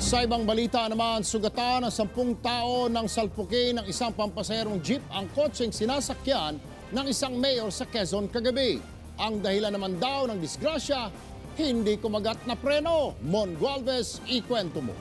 Sa ibang balita naman, sugatan ng 10 tao ng salpukin ng isang pampasaherong jeep ang kotseng sinasakyan ng isang mayor sa Quezon kagabi. Ang dahilan naman daw ng disgrasya, hindi kumagat na preno. Mon Gualvez, ikwento mo.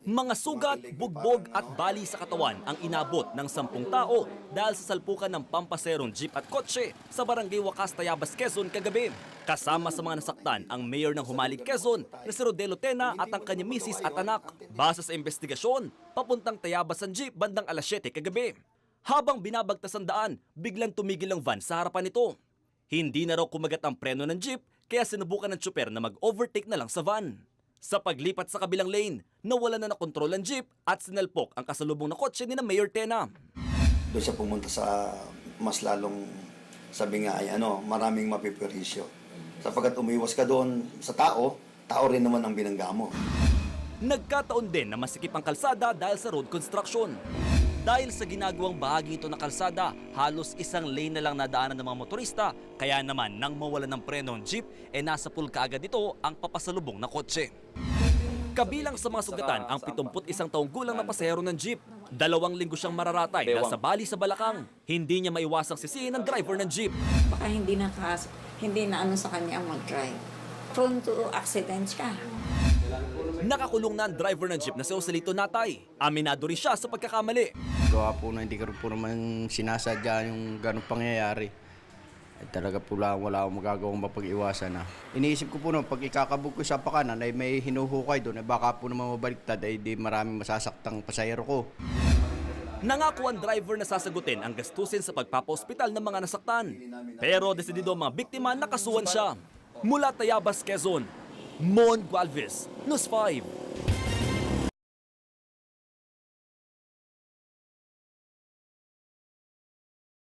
Mga sugat, bugbog at bali sa katawan ang inabot ng 10 tao dahil sa salpukan ng pampaserong jeep at kotse sa barangay Wakas, Tayabas, Quezon kagabi. Kasama sa mga nasaktan ang mayor ng Humalig, Quezon na si Rodelo Tena at ang kanyang misis at anak. Base sa investigasyon, papuntang Tayabas ang jeep bandang alas 7 kagabi. Habang binabagtas ang daan, biglang tumigil ang van sa harapan nito. Hindi na raw kumagat ang preno ng jeep kaya sinubukan ng tsuper na mag-overtake na lang sa van. Sa paglipat sa kabilang lane, nawala na nakontrol ang jeep at sinalpok ang kasalubong na kotse ni na Mayor Tena. Doon siya pumunta sa mas lalong, sabi nga ay maraming mapiperisyo. Sapagkat umiwas ka doon sa tao, tao rin naman ang binangga mo. Nagkataon din na masikip ang kalsada dahil sa road construction. Dahil sa ginagawang bahagi ito ng kalsada, halos isang lane na lang nadaanan ng mga motorista, kaya naman nang mawala ng preno ang jeep, nasa pool kaagad ito ang papasalubong na kotse. Kabilang sa mga sugatan ang 71 taong gulang na pasahero ng jeep. 2 linggo siyang mararatay dahil sa bali sa balakang. Hindi niya maiwasang sisihin ng driver ng jeep. Baka hindi na sa kanya ang mag-drive. Prone to accidents ka. Nakakulong na ang driver ng jeep na si Joselito Natay. Aminado rin siya sa pagkakamali. Gawa po na hindi ko po naman sinasadya yung ganong pangyayari. Ay talaga po lang wala akong magagawang mapag-iwasan na. Iniisip ko po na pag ikakabog ko sa pakanan ay may hinuhukay doon ay baka po naman mabaliktad ay di maraming masasaktang pasahero ko. Nangako ang driver na sasagutin ang gastusin sa pagpapa-ospital ng mga nasaktan. Pero desidido ang mga biktima na kasuhan siya. Mula Tayabas, Quezon, Mon Gualvez, News 5.